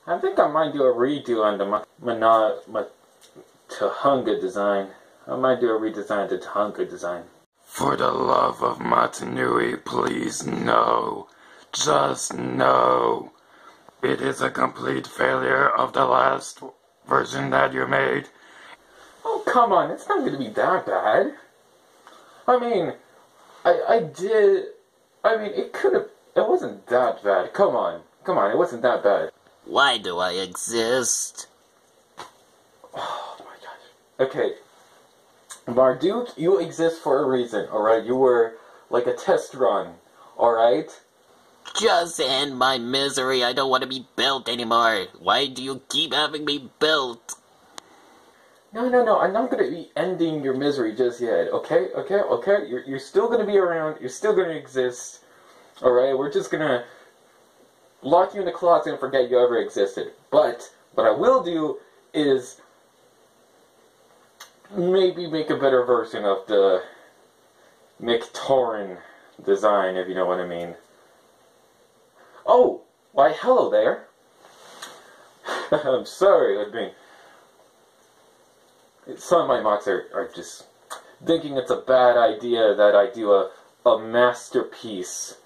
I think I might do a redo on the Tahunga design. I might do a redesign to Tahunga design. For the love of Matanui, please no. Just no. It is a complete failure of the last version that you made. Oh, come on, it's not going to be that bad. I mean, it wasn't that bad. Come on, it wasn't that bad. Why do I exist? Oh my gosh. Okay, Marduk, you exist for a reason, alright? You were like a test run, alright? Just end my misery. I don't want to be built anymore. Why do you keep having me built? No, I'm not going to be ending your misery just yet, okay? You're still going to be around, you're still going to exist, alright? We're just going to lock you in the closet and forget you ever existed. But what I will do is maybe make a better version of the matoran design, if you know what I mean. Oh, why hello there. I'm sorry, some of my mocks are just thinking it's a bad idea that I do a masterpiece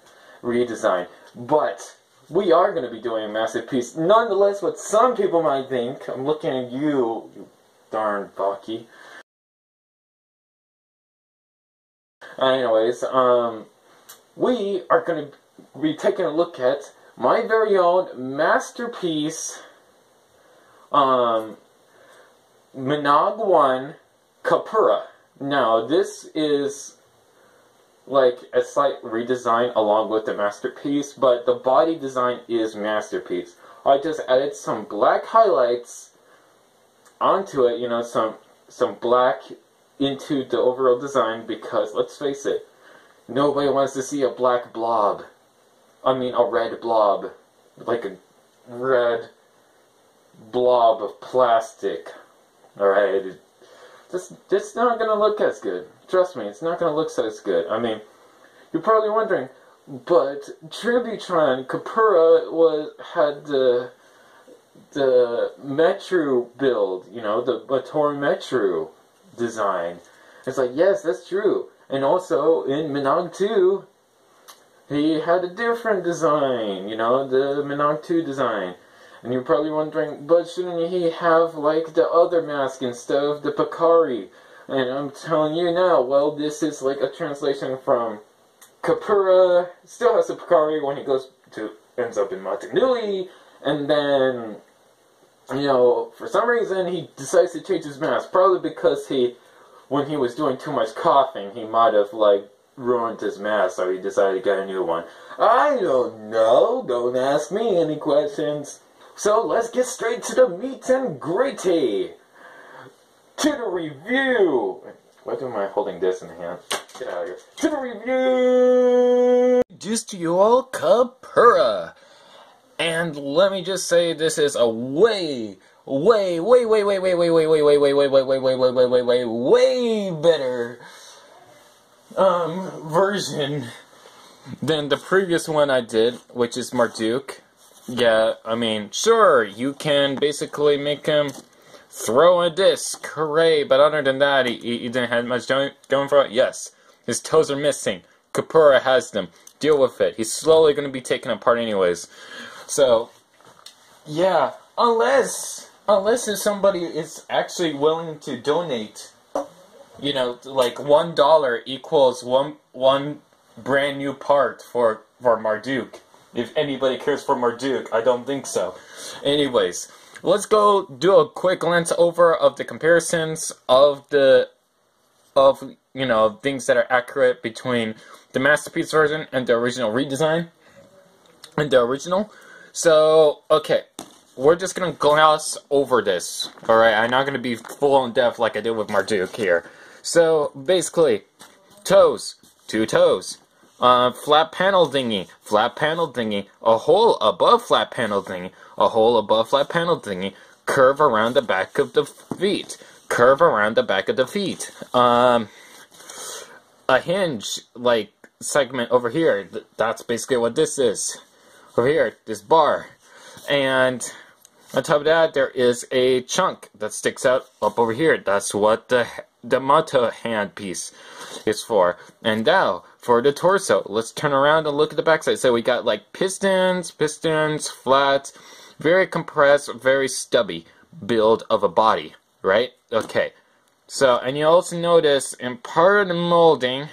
redesign. But we are going to be doing a masterpiece. Nonetheless, what some people might think, I'm looking at you, you darn Baki. Anyways, we are going to be taking a look at my very own masterpiece, MNOG 1 Kapura. Now, this is like a slight redesign along with the masterpiece, but the body design is masterpiece. I just added some black highlights onto it, you know, some black into the overall design, because let's face it, nobody wants to see a black blob. I mean a red blob. Like a red blob of plastic. Alright? It's not gonna look as good. Trust me, it's not gonna look as good. I mean, you're probably wondering, but Tributron, Kapura had the Metro build, you know, the matoran Metro design. It's like, yes, that's true. And also, in MNOG 2, he had a different design, you know, the MNOG 2 design. And you're probably wondering, but shouldn't he have, like, the other mask instead of the Pakari? And I'm telling you now, well, this is like a translation from Kapura, still has the Pakari when he ends up in Matanui, and then, you know, for some reason he decides to change his mask, probably because when he was doing too much coughing, he might have, like, ruined his mask, so he decided to get a new one. I don't know, don't ask me any questions. So let's get straight to the meat and gritty. To the review. Why am I holding this in the hand? Get out of here. To the review. Just to you all, Kapura. And let me just say, this is a way better version than the previous one I did, which is Marduk. Yeah, I mean, sure, you can basically make him throw a disc, hooray, but other than that, he didn't have much going for it. Yes, his toes are missing. Kapura has them. Deal with it. He's slowly going to be taken apart anyways. So, yeah, unless if somebody is actually willing to donate, you know, like $1 equals one brand new part for Marduk. If anybody cares for Marduk, I don't think so. Anyways, let's go do a quick glance over of the comparisons of you know, things that are accurate between the masterpiece version and the original redesign and the original. So, okay, we're just gonna gloss over this. Alright, I'm not gonna be full in depth like I did with Marduk here. So, basically, toes, 2 toes. Flat panel thingy, a hole above flat panel thingy, a hole above flat panel thingy, curve around the back of the feet, a hinge, like segment over here. That's basically what this is. Over here, this bar. And on top of that, there is a chunk that sticks out up over here. That's what the motto hand piece is for. And now, for the torso, let's turn around and look at the backside. So we got like pistons, flat, very compressed, very stubby build of a body, right? Okay. So, and you also notice in part of the molding,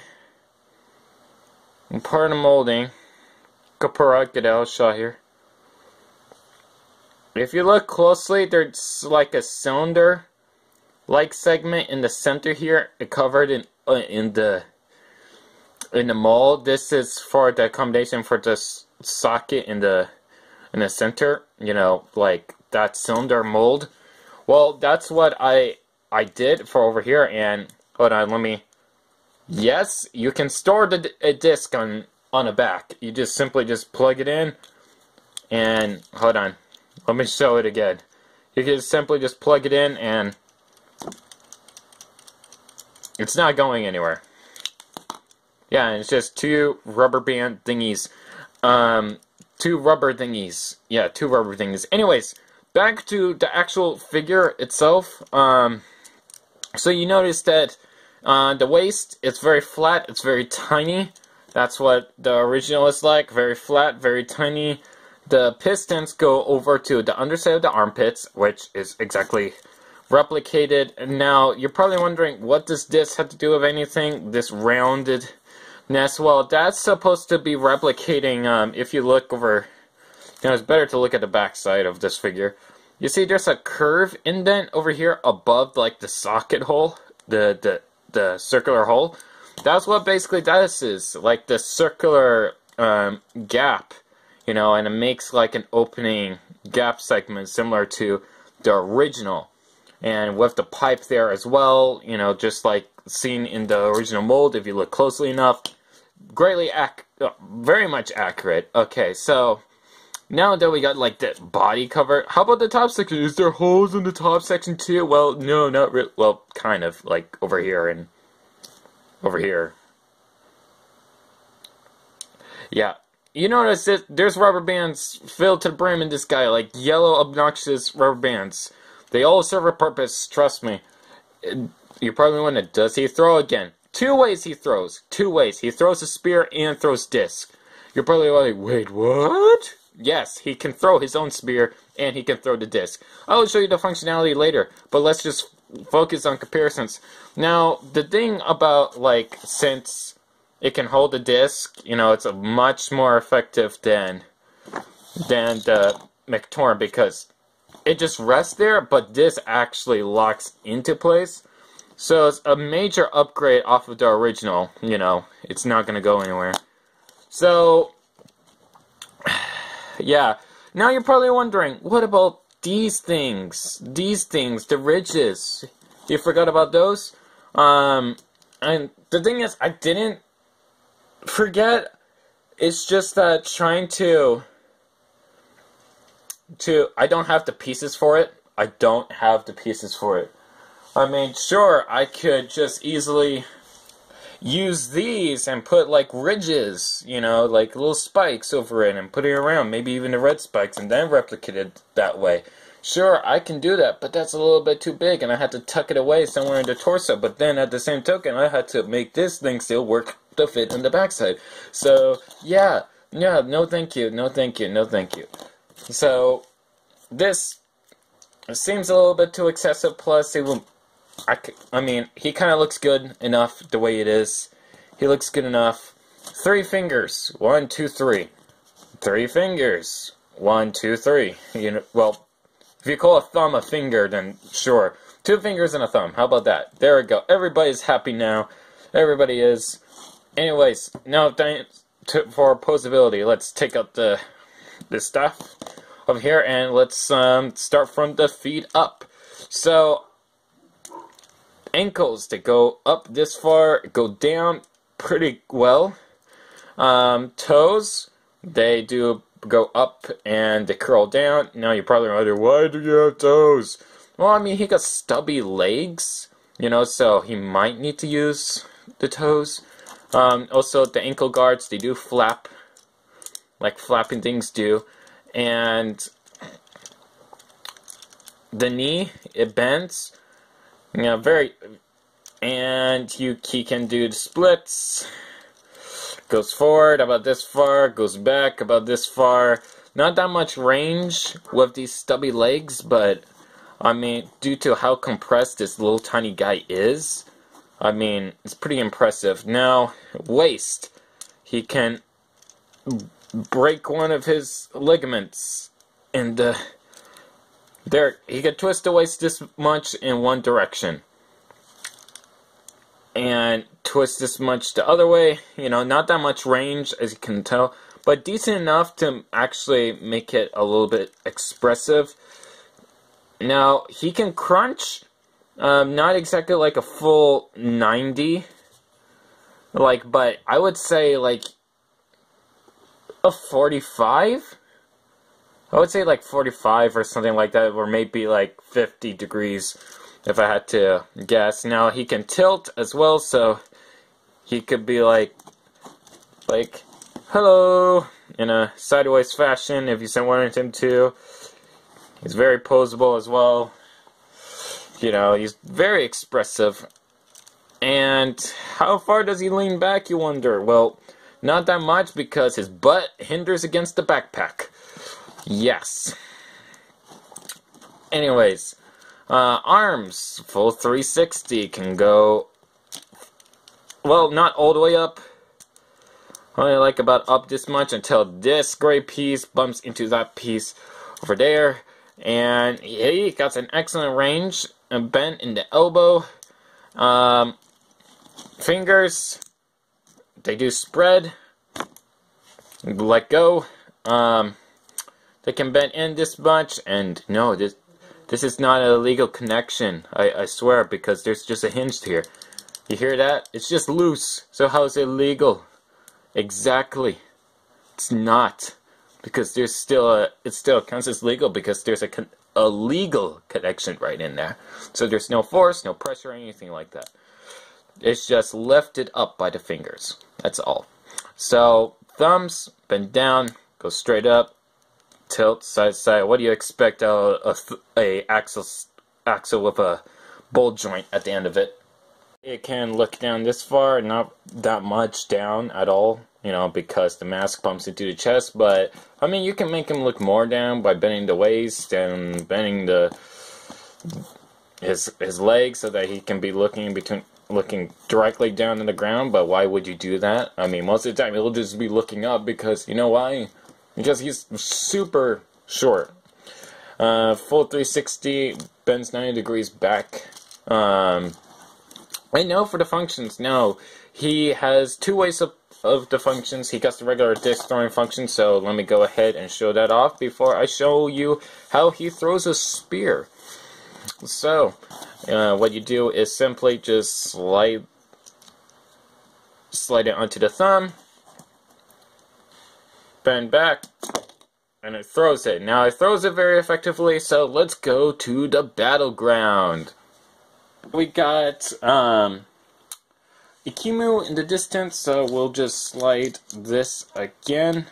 Kapura, get out, shot here. If you look closely, there's like a cylinder-like segment in the center here, covered in the mold. This is for the accommodation for the socket in the center. You know, like that cylinder mold. Well, that's what I did for over here. And hold on, let me. Yes, you can store a disc on the back. You just simply plug it in, and hold on. Let me show it again. You can simply just plug it in and it's not going anywhere. Yeah, and it's just two rubber band thingies. Two rubber thingies. Yeah, two rubber thingies. Anyways, back to the actual figure itself. So you notice that the waist, it's very flat, it's very tiny. That's what the original is like. Very flat, very tiny. The pistons go over to the underside of the armpits, which is exactly replicated. Now, you're probably wondering, what does this have to do with anything? This roundedness? Well, that's supposed to be replicating, if you look over, you know, it's better to look at the back side of this figure. You see there's a curve indent over here above, like, the socket hole, the circular hole. That's what basically this is, like the circular gap. You know, and it makes like an opening gap segment similar to the original. And with the pipe there as well, you know, just like seen in the original mold, if you look closely enough, very much accurate. Okay, so now that we got like the body cover, how about the top section? Is there holes in the top section too? Well, no, not really. Well, kind of, like over here and over here. Yeah. You notice that there's rubber bands filled to the brim in this guy, like yellow, obnoxious rubber bands. They all serve a purpose, trust me. You're probably wondering, does he throw again? Two ways he throws. Two ways. He throws a spear and throws disc. You're probably like, wait, what? Yes, he can throw his own spear and he can throw the disc. I will show you the functionality later, but let's just focus on comparisons. Now, the thing about, like, since it can hold the disc, you know, it's a much more effective than the matoran because it just rests there, but this actually locks into place. So it's a major upgrade off of the original, you know, it's not going to go anywhere. So, yeah. Now you're probably wondering, what about these things? These things, the ridges. You forgot about those? And the thing is, I didn't forget. It's just that trying to I don't have the pieces for it. I don't have the pieces for it. I mean, sure, I could just easily use these and put like ridges, you know, like little spikes over it and put it around, maybe even the red spikes, and then replicate it that way. Sure, I can do that, but that's a little bit too big, and I had to tuck it away somewhere in the torso. But then, at the same token, I had to make this thing still work to fit in the backside. So, yeah, no thank you, no thank you, no thank you. So, this seems a little bit too excessive, plus, I mean, he kind of looks good enough the way it is. He looks good enough. 3 fingers, 1, 2, 3. 3 fingers, 1, 2, 3. You know, well, if you call a thumb a finger, then sure. 2 fingers and a thumb. How about that? There we go. Everybody's happy now. Everybody is. Anyways, now for Poseability, let's take out this stuff over here and let's start from the feet up. So, ankles that go up this far go down pretty well. Toes, they do go up and they curl down. Now you're probably wondering, why do you have toes? Well, I mean, he got stubby legs, you know, so he might need to use the toes. Also, the ankle guards, they do flap, like flapping things do. And the knee, it bends. You know, and he can do the splits. Goes forward about this far, goes back about this far. Not that much range with these stubby legs, but I mean, due to how compressed this little tiny guy is, I mean, it's pretty impressive. Now, waist. He can break one of his ligaments, and there, he can twist the waist this much in one direction, and twist this much the other way. You know, not that much range, as you can tell, but decent enough to actually make it a little bit expressive. Now, he can crunch, not exactly like a full 90, like, but I would say like a 45? I would say like 45 or something like that, or maybe like 50 degrees if I had to guess. Now, he can tilt as well, so he could be like, hello, in a sideways fashion if you wanted him to. He's very posable as well. You know, he's very expressive. And how far does he lean back, you wonder? Well, not that much, because his butt hinders against the backpack. Yes. Anyways, arms, full 360, can go, well, not all the way up. Only like about up this much until this gray piece bumps into that piece over there. And he got an excellent range, a bend in the elbow. Fingers, they do spread, let go. They can bend in this much, and no, this is not an illegal connection, I swear, because there's just a hinge here. You hear that? It's just loose. So how is it legal? Exactly. It's not. Because there's still it still counts as legal because there's a legal connection right in there. So there's no force, no pressure, or anything like that. It's just lifted up by the fingers. That's all. So thumbs, bend down, go straight up, tilt side to side. What do you expect out of a axle with a bowl joint at the end of it? It can look down this far, not that much down at all, you know, because the mask bumps into the chest, but I mean, you can make him look more down by bending the waist and bending his legs so that he can be looking directly down in the ground. But why would you do that? I mean, most of the time he'll just be looking up, because you know why? Because he's super short. Full 360, bends 90 degrees back. And no, for the functions, no. He has two ways of the functions. He got the regular disc throwing function, so let me go ahead and show that off before I show you how he throws a spear. So, what you do is simply just slide it onto the thumb, bend back, and it throws it. Now, it throws it very effectively, so let's go to the battleground. We got Ikimu in the distance, so we'll just slide this again.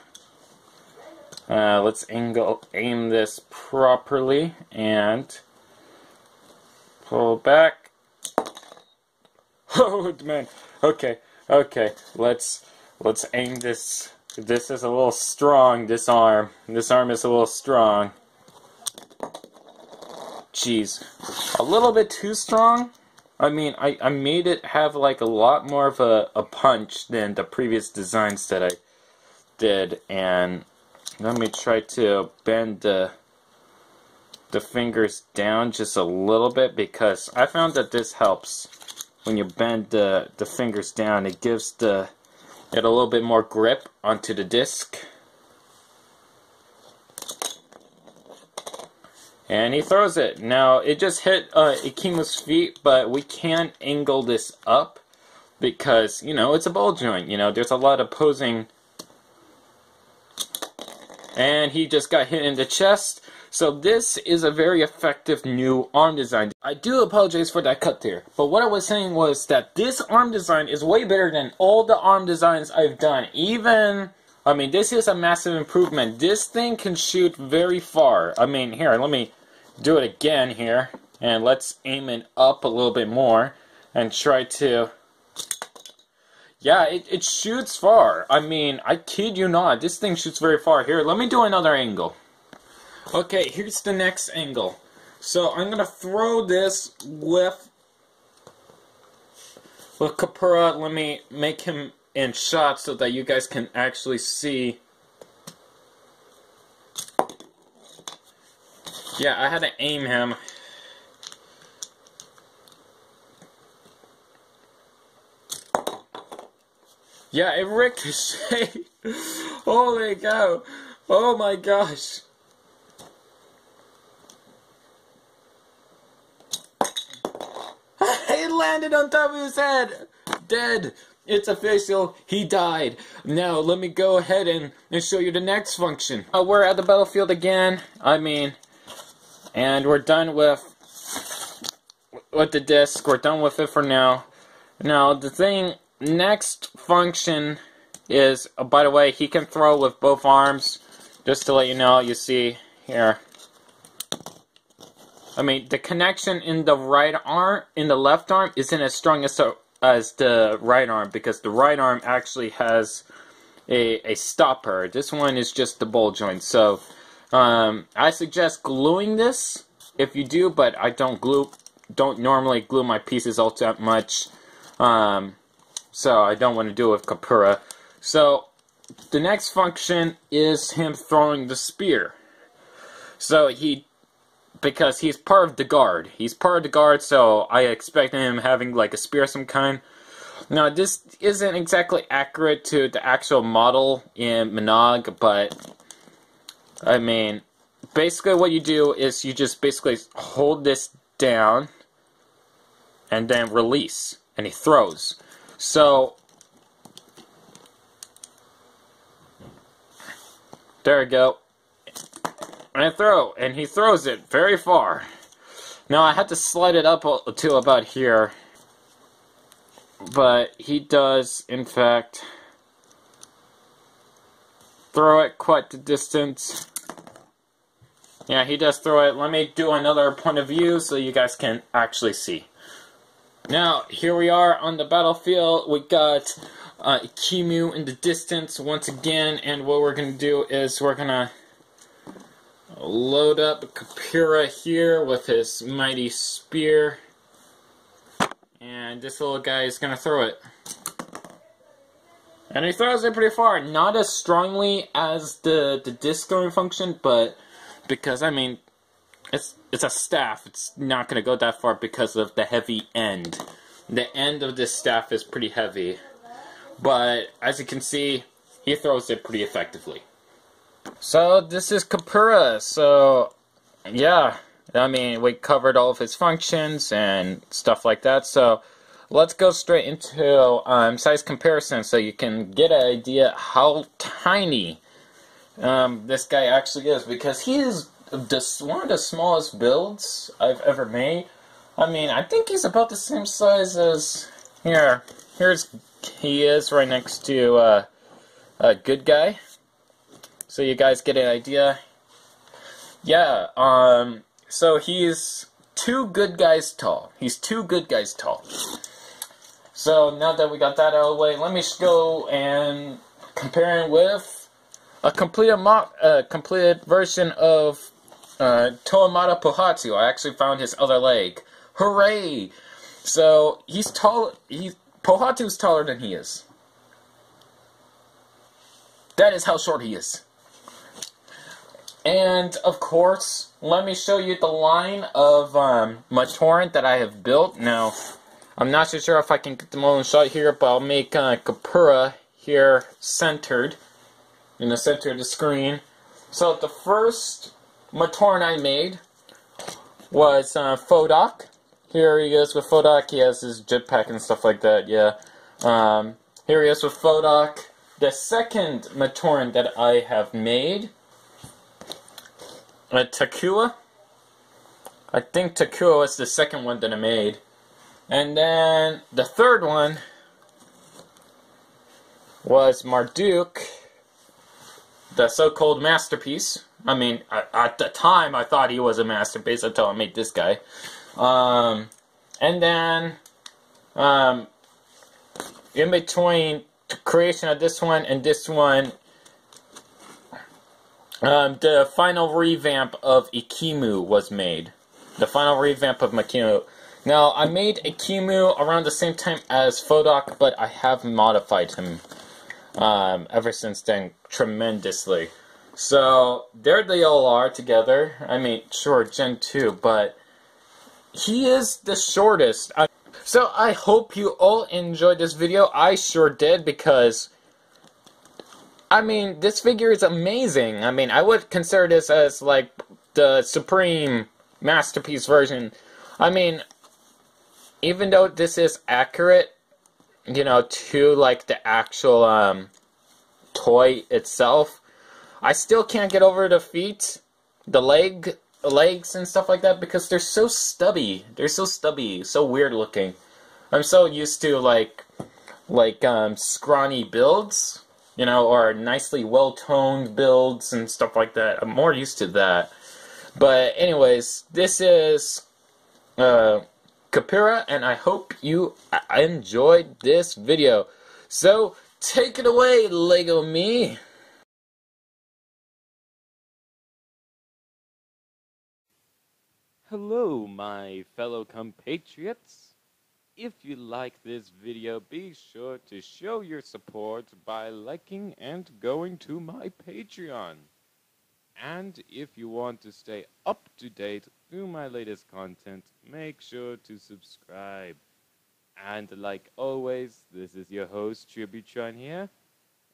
Let's aim this properly and pull back. Oh man! Okay. Let's aim this. This is a little strong. This arm is a little strong. Jeez, a little bit too strong. I mean, I made it have like a lot more of a punch than the previous designs that I did, and let me try to bend the fingers down just a little bit, because I found that this helps. When you bend the fingers down, it gives it a little bit more grip onto the disc. And he throws it. Now, it just hit Ikimu's feet, but we can't angle this up because, you know, it's a ball joint. You know, there's a lot of posing And he just got hit in the chest. So this is a very effective new arm design. I do apologize for that cut there. But what I was saying was that this arm design is way better than all the arm designs I've done. Even, I mean, this is a massive improvement. This thing can shoot very far. I mean, here, let me do it again here. And let's aim it up a little bit more. And try to... Yeah, it shoots far. I mean, I kid you not. This thing shoots very far. Here, let me do another angle. Okay, here's the next angle. So I'm gonna throw this with Kapura. Let me make him in shot so that you guys can actually see. Yeah, I had to aim him. Yeah, it ricocheted. Holy cow. Oh my gosh. It landed on top of his head. Dead. It's official. He died. Now, let me go ahead and show you the next function. We're at the battlefield again. I mean, and we're done with the disc. We're done with it for now. Now, the thing... Next function is, by the way, he can throw with both arms. Just to let you know, you see here. I mean, the connection in the right arm, in the left arm, isn't as strong as the right arm, because the right arm actually has a stopper. This one is just the ball joint. So, I suggest gluing this if you do, but I don't normally glue my pieces all that much. So I don't want to do it with Kapura. So the next function is him throwing the spear. So because he's part of the guard. He's part of the guard, so I expect him having like a spear of some kind. Now this isn't exactly accurate to the actual model in MNOG, but I mean, basically what you do is you just basically hold this down and then release, and he throws. So, there we go. And I throw, and he throws it very far. Now, I had to slide it up to about here. But he does, in fact, throw it quite the distance. Yeah, he does throw it. Let me do another point of view so you guys can actually see. Now, here we are on the battlefield. We got Kimu in the distance once again, and what we're going to do is we're going to load up Kapura here with his mighty spear, and this little guy is going to throw it. And he throws it pretty far, not as strongly as the disc throwing function, but because, I mean, it's a staff. It's not going to go that far because of the heavy end. The end of this staff is pretty heavy. But, as you can see, he throws it pretty effectively. So, this is Kapura. So, yeah. I mean, we covered all of his functions and stuff like that. So, let's go straight into size comparison so you can get an idea how tiny this guy actually is. Because he is one of the smallest builds I've ever made. I mean, I think he's about the same size as here. He is right next to a good guy. So you guys get an idea. Yeah. So he's 2 good guys tall. He's 2 good guys tall. So now that we got that out of the way, let me go and compare him with a completed version of Toamata Pohatsu. I actually found his other leg. Hooray! So, he's tall. Pohatu's taller than he is. That is how short he is. And, of course, let me show you the line of matoran that I have built. Now, I'm not so sure if I can get them all in shot here, but I'll make Kapura here centered. In the center of the screen. So, the first matoran I made was Fodak. Here he is with Fodak. He has his jetpack and stuff like that, yeah. Here he is with Fodak. The second matoran that I have made Takua. I think Takua was the second one that I made. And then the third one was Marduk, the so-called masterpiece. I mean, at the time I thought he was a masterpiece until I made this guy. And then in between the creation of this one and this one, the final revamp of Ikimu was made. The final revamp of Ikimu. Now, I made Ikimu around the same time as Fodoc, but I have modified him ever since then tremendously. So, there they all are together. I mean, sure, Gen 2, but he is the shortest. So, I hope you all enjoyed this video. I sure did, because I mean, this figure is amazing. I mean, I would consider this as, like, the supreme masterpiece version. I mean, even though this is accurate, you know, to, like, the actual, toy itself, I still can't get over the feet, the legs and stuff like that, because they're so stubby. They're so stubby, so weird looking. I'm so used to, like, scrawny builds, you know, or nicely well-toned builds and stuff like that. I'm more used to that. But anyways, this is Kapura, and I hope you enjoyed this video. So, take it away, Lego me! Hello, my fellow compatriots. If you like this video, be sure to show your support by liking and going to my Patreon. And if you want to stay up to date through my latest content, make sure to subscribe. And like always, this is your host Tributron here,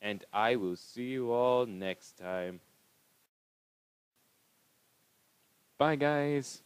and I will see you all next time. Bye guys!